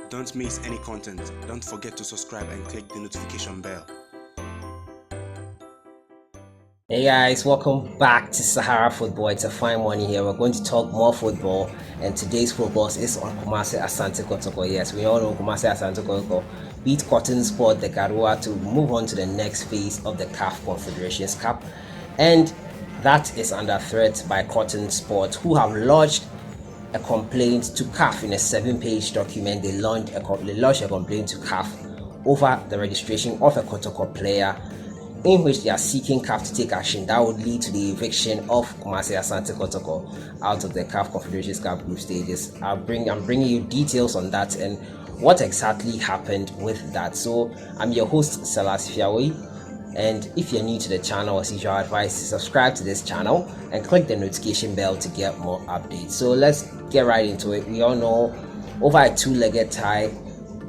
Don't miss any content. Don't forget to subscribe and click the notification bell. Hey guys, welcome back to Sahara Football. It's a fine morning here. We're going to talk more football, and today's focus is on Kumasi Asante Kotoko. Yes, we all know Kumasi Asante Kotoko beat COTON Sport, the GAROUA, to move on to the next phase of the Caf Confederations Cup, and that is under threat by COTON Sport, who have lodged a complaint to CAF in a 7-page document. They lodged a complaint to CAF over the registration of a Kotoko player, in which they are seeking CAF to take action that would lead to the eviction of Kumasi Asante Kotoko out of the Caf Confederations Cup group stages. I'm bringing you details on that and what exactly happened with that. So I'm your host, Salas Fiawi, and if you're new to the channel, as usual, I advise to subscribe to this channel and click the notification bell to get more updates. So let's get right into it. We all know over a two-legged tie,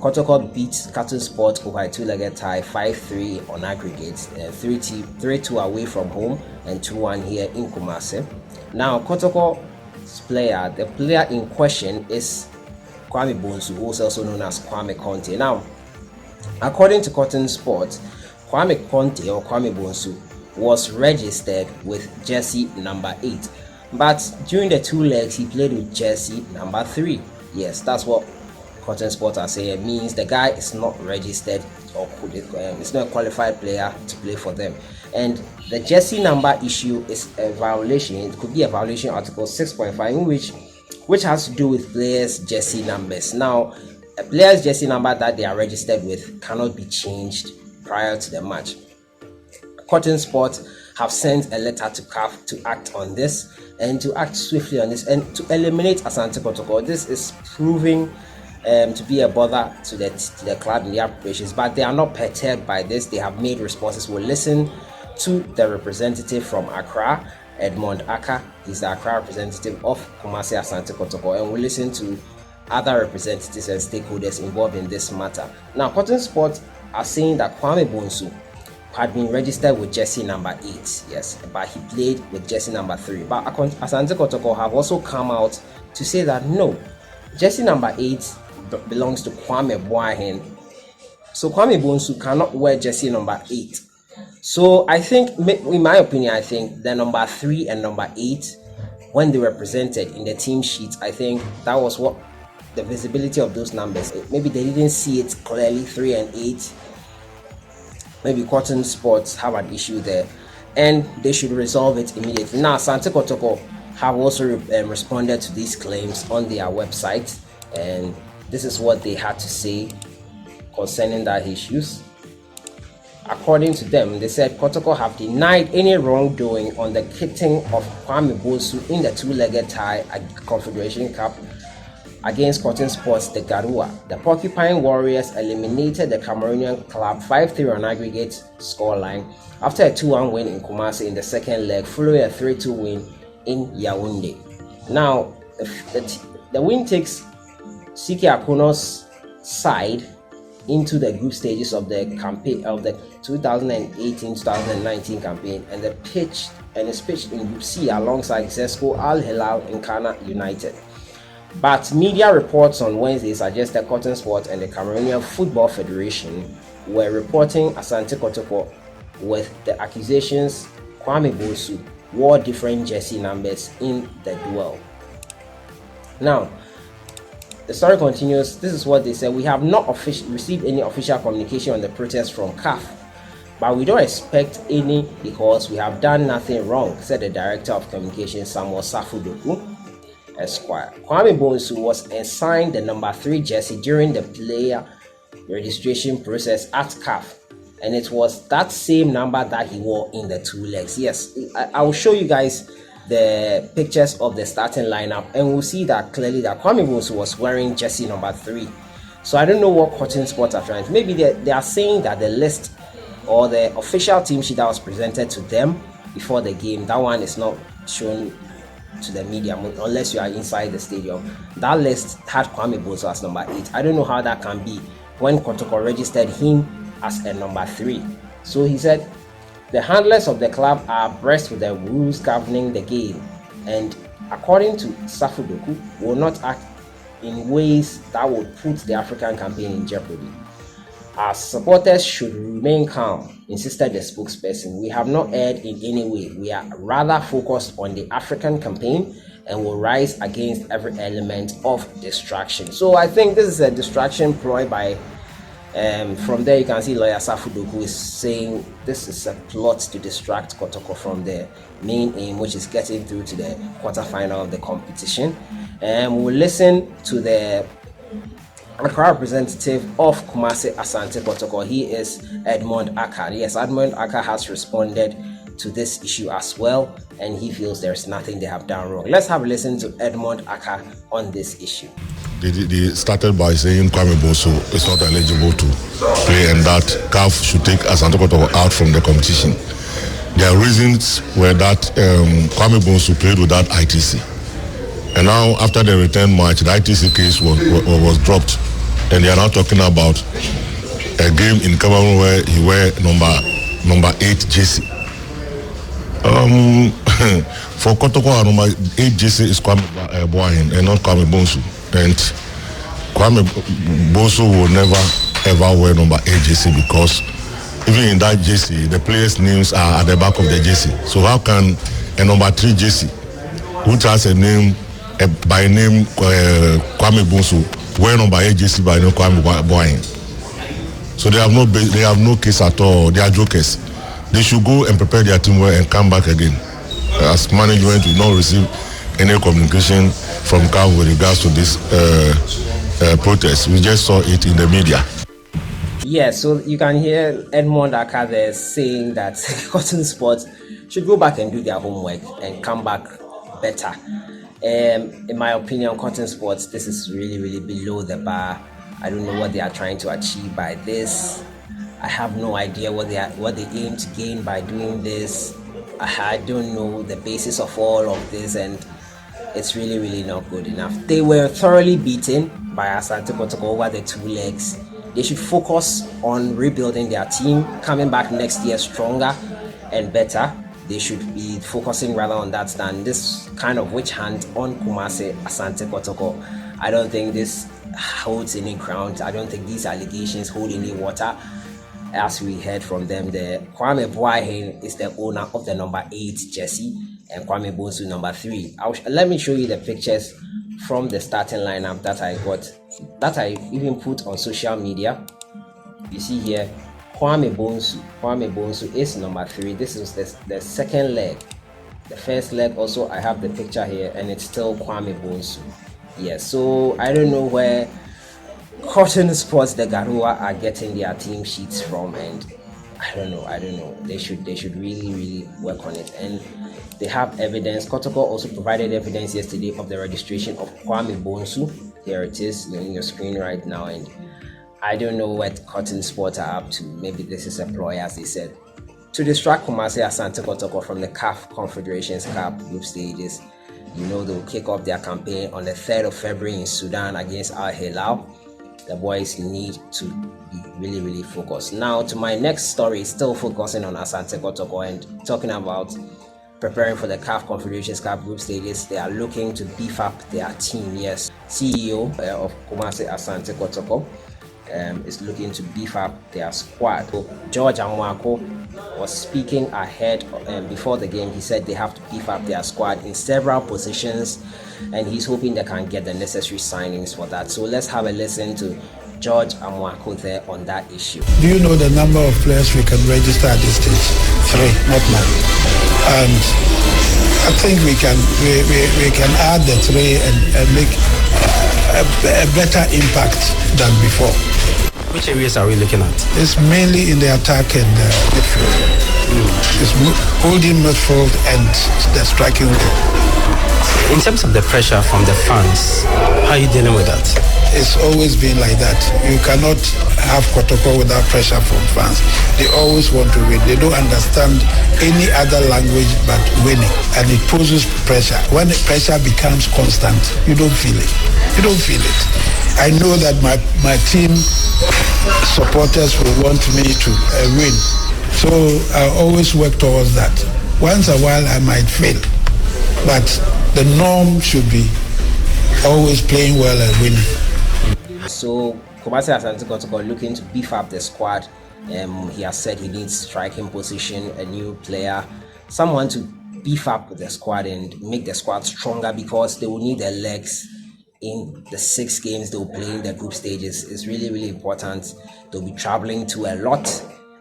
Kotoko beat COTON Sport over a two-legged tie 5-3 on aggregate, 3-2 away from home and 2-1 here in Kumasi. Now, Kotoko's player, the player in question is Kwame Bonsu, who is also known as Kwame Conte. Now, according to COTON Sport, Kwame Conte or Kwame Bonsu was registered with jersey number 8, but during the two legs he played with jersey number 3. Yes, that's what COTON Sport are saying. It means the guy is not registered or it's not a qualified player to play for them. And the jersey number issue is a violation. It could be a violation of Article 6.5, which has to do with players' jersey numbers. Now, a player's jersey number that they are registered with cannot be changed prior to the match. COTON Sport have sent a letter to CAF to act on this and to act swiftly on this and to eliminate Asante Kotoko. This is proving to be a bother to the club in their preparations, but they are not perturbed by this. They have made responses. We'll listen to the representative from Accra, Edmond Aka. He's the Accra representative of Kumasi Asante Kotoko, and we'll listen to other representatives and stakeholders involved in this matter. Now, COTON Sport are saying that Kwame Bonsu had been registered with jersey number 8, yes, but he played with jersey number 3. But Asante Kotoko have also come out to say that no, jersey number 8 belongs to Kwame Boahen. So Kwame Bonsu cannot wear jersey number 8. So I think, in my opinion, I think the number 3 and number 8, when they were presented in the team sheet, I think that was what the visibility of those numbers. Maybe they didn't see it clearly, 3 and 8. Maybe COTON Sports have an issue there, and they should resolve it immediately. Now, Asante Kotoko have also responded to these claims on their website, and this is what they had to say concerning that issues. According to them, they said Kotoko have denied any wrongdoing on the kitting of Kwame Bonsu in the two-legged tie at Confederation Cup against COTON Sports, the GAROUA. The Porcupine Warriors eliminated the Cameroonian club 5-3 on aggregate scoreline after a 2-1 win in Kumasi in the second leg, following a 3-2 win in Yaoundé. Now, the win takes Siki Akuno's side into the group stages of the campaign of the 2018-2019 campaign, and is pitched in Group C alongside Zesco, Al Hilal, and Kana United. But media reports on Wednesday suggest that COTON Sport and the Cameroonian Football Federation were reporting Asante Kotoko with the accusations Kwame Bonsu wore different jersey numbers in the duel. Now, the story continues. This is what they said. We have not received any official communication on the protest from CAF, but we don't expect any because we have done nothing wrong, said the Director of Communications, Samuel Safudoku, Esquire. Kwame Bonsu was assigned the number 3 jersey during the player registration process at CAF, and it was that same number that he wore in the two legs. Yes, I will show you guys the pictures of the starting lineup, and we'll see that clearly that Kwame Bonsu was wearing jersey number 3. So I don't know what COTON Sports are trying to. Maybe they are saying that the list or the official team sheet that was presented to them before the game, that one is not shown to the media unless you are inside the stadium. That list had Kwame Bonsu as number 8. I don't know how that can be when Kotoko registered him as a number 3. So he said the handlers of the club are abreast with the rules governing the game, and according to Safudoku, will not act in ways that would put the African campaign in jeopardy. Our supporters should remain calm, insisted the spokesperson. We have not erred in any way. We are rather focused on the African campaign and will rise against every element of distraction. So I think this is a distraction ploy by, from there you can see lawyer Safudoku is saying this is a plot to distract Kotoko from the main aim, which is getting through to the quarterfinal of the competition. And we'll listen to the Accra representative of Kumasi, Asante Kotoko. He is Edmond Aka. Yes, Edmond Aka has responded to this issue as well, and he feels there's nothing they have done wrong. Let's have a listen to Edmond Aka on this issue. They started by saying Kwame Bonsu is not eligible to play and that CAF should take Asante Kotoko out from the competition. Their reasons were that Kwame Bonsu played without ITC. And now, after the return match, the ITC case was dropped. And they are now talking about a game in Cameroon where he wear number 8 jersey. For Kotoko, number 8 jersey is Kwame Boahin and not Kwame Bonsu. And Kwame Bonsu will never ever wear number 8 jersey because even in that jersey, the players' names are at the back of the jersey. So how can a number 3 jersey, which has a name by name Kwame Bonsu, wear number 8 jersey by name Kwame Boahin? So they have no case at all. They are jokers. They should go and prepare their team well and come back again. As management, we not receive any communication from CAF with regards to this protest. We just saw it in the media. Yeah, so you can hear Edmond Aka there saying that Cotton Sports should go back and do their homework and come back better. In my opinion, Cotton Sports, this is really below the bar. I don't know what they are trying to achieve by this. I have no idea what they aim to gain by doing this. I don't know the basis of all of this, and it's really not good enough. They were thoroughly beaten by Asante Kotoko over the 2 legs. They should focus on rebuilding their team, coming back next year stronger and better. They should be focusing rather on that than this kind of witch hunt on Kumasi Asante Kotoko. I don't think this holds any ground. I don't think these allegations hold any water. As we heard from them, the Kwame Boahin is the owner of the number 8 jersey and Kwame Bonsu number 3. Let me show you the pictures from the starting lineup that I got, that I even put on social media. You see here, Kwame Bonsu is number 3. This is the second leg. The first leg also, I have the picture here, and it's still Kwame Bonsu. Yes, so I don't know where Cotton Sports, the GAROUA, are getting their team sheets from, and I don't know. They should really work on it, and they have evidence. Kotoko also provided evidence yesterday of the registration of Kwame Bonsu. Here it is on your screen right now, and I don't know what Cotton Sports are up to. Maybe this is a ploy, as they said, to distract Kumasi Asante Kotoko from the Caf Confederations Cup group stages. You know, they'll kick off their campaign on the 3rd of February in Sudan against Al Hilal. The boys need to be really focused. Now to my next story, still focusing on Asante Kotoko and talking about preparing for the Caf Confederations Cup group stages. They are looking to beef up their team. Yes, CEO of Kumasi Asante Kotoko is looking to beef up their squad. So George Amwako was speaking ahead before the game. He said they have to beef up their squad in several positions, and he's hoping they can get the necessary signings for that. So let's have a listen to George Amwako there on that issue. Do you know the number of players we can register at this stage? 3, not 9. And I think we can add the 3 and make a better impact than before. Which areas are we looking at? It's mainly in the attack and midfield. It's holding midfield and the striking role. In terms of the pressure from the fans, how are you dealing with that? It's always been like that. You cannot have Kotoko without pressure from fans. They always want to win. They don't understand any other language but winning. And it poses pressure. When the pressure becomes constant, you don't feel it. I know that my team supporters will want me to win. So I always work towards that. Once a while I might fail. But the norm should be always playing well and winning. So Kumasi Asante Kotoko looking to beef up the squad. He has said he needs striking position, a new player, someone to beef up the squad and make the squad stronger, because they will need their legs in the 6 games they will play in the group stages. It's really, really important. They'll be traveling to a lot,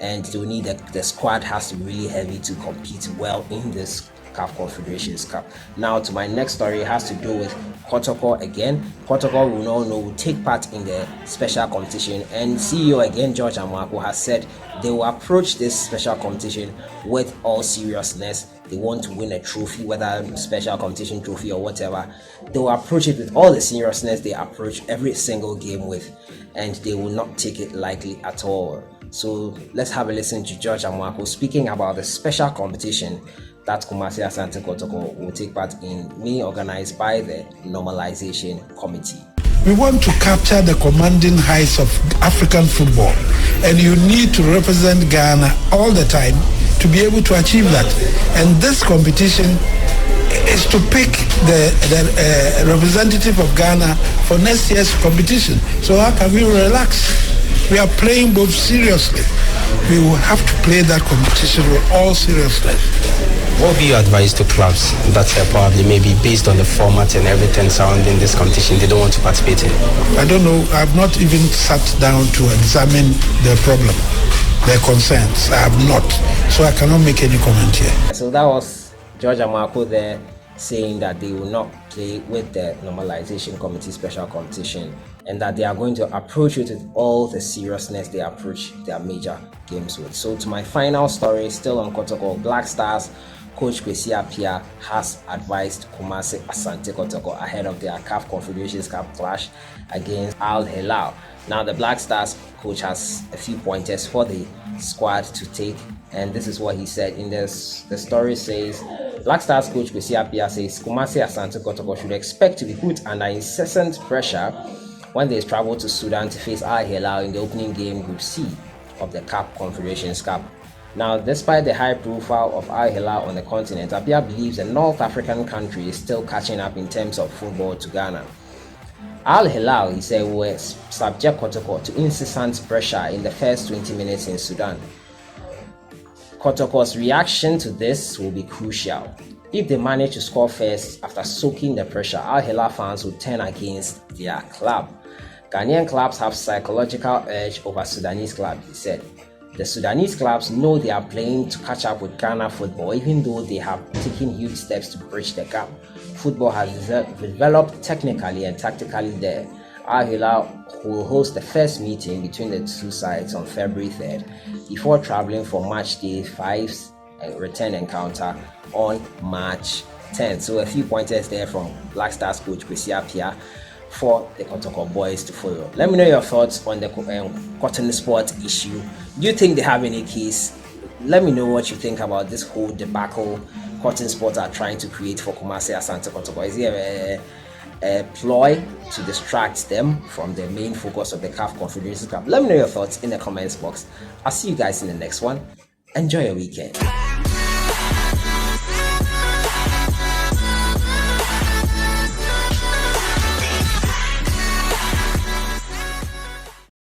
and they will need the squad has to be really heavy to compete well in this Caf Confederations Cup. Now to my next story, it has to do with Kotoko again. Kotoko, we all know, will take part in the special competition, and CEO again, George Amwako, has said they will approach this special competition with all seriousness. They want to win a trophy, whether special competition trophy or whatever. They will approach it with all the seriousness they approach every single game with, and they will not take it lightly at all. So let's have a listen to George Amwako speaking about the special competition that Kumasi Asante Kotoko will take part in, being organized by the Normalization Committee. We want to capture the commanding heights of African football, and you need to represent Ghana all the time to be able to achieve that. And this competition is to pick the representative of Ghana for next year's competition. So how can we relax? We are playing both seriously. We will have to play that competition with all seriousness. What would you advise to clubs that probably maybe based on the format and everything surrounding this competition they don't want to participate in? I don't know. I've not even sat down to examine their problem, their concerns. I have not. So I cannot make any comment here. So that was George Amwako there saying that they will not play with the Normalization Committee special competition, and that they are going to approach it with all the seriousness they approach their major games with. So to my final story, still on Kotoko, Black Stars coach Kwesi Appiah has advised Kumasi Asante Kotoko ahead of their Caf Confederations Cup clash against Al Hilal. Now the Black Stars coach has a few pointers for the squad to take, and this is what he said. In this, the story says, Black Stars coach Kwesi Appiah says Kumasi Asante Kotoko should expect to be put under incessant pressure when they travel to Sudan to face Al Hilal in the opening game Group C of the Caf Confederations Cup. Now, despite the high profile of Al Hilal on the continent, Appiah believes the North African country is still catching up in terms of football to Ghana. Al Hilal, he said, will subject Kotoko to incessant pressure in the first 20 minutes in Sudan. Kotoko's reaction to this will be crucial. If they manage to score first after soaking the pressure, Al Hilal fans will turn against their club. Ghanaian clubs have psychological edge over Sudanese clubs, he said. The Sudanese clubs know they are playing to catch up with Ghana football, even though they have taken huge steps to bridge the gap. Football has developed technically and tactically there. Al Hilal will host the first meeting between the two sides on February 3rd before traveling for match day 5's return encounter on March 10th. So a few pointers there from Black Stars coach Kwesi Appiah for the Kotoko boys to follow. Let me know your thoughts on the Cotton Sport issue. Do you think they have any case? Let me know what you think about this whole debacle Cotton Sport are trying to create for Kumasi Asante Kotoko. Is it a ploy to distract them from the main focus of the Caf Confederations Cup? Let me know your thoughts in the comments box. I'll see you guys in the next one. Enjoy your weekend.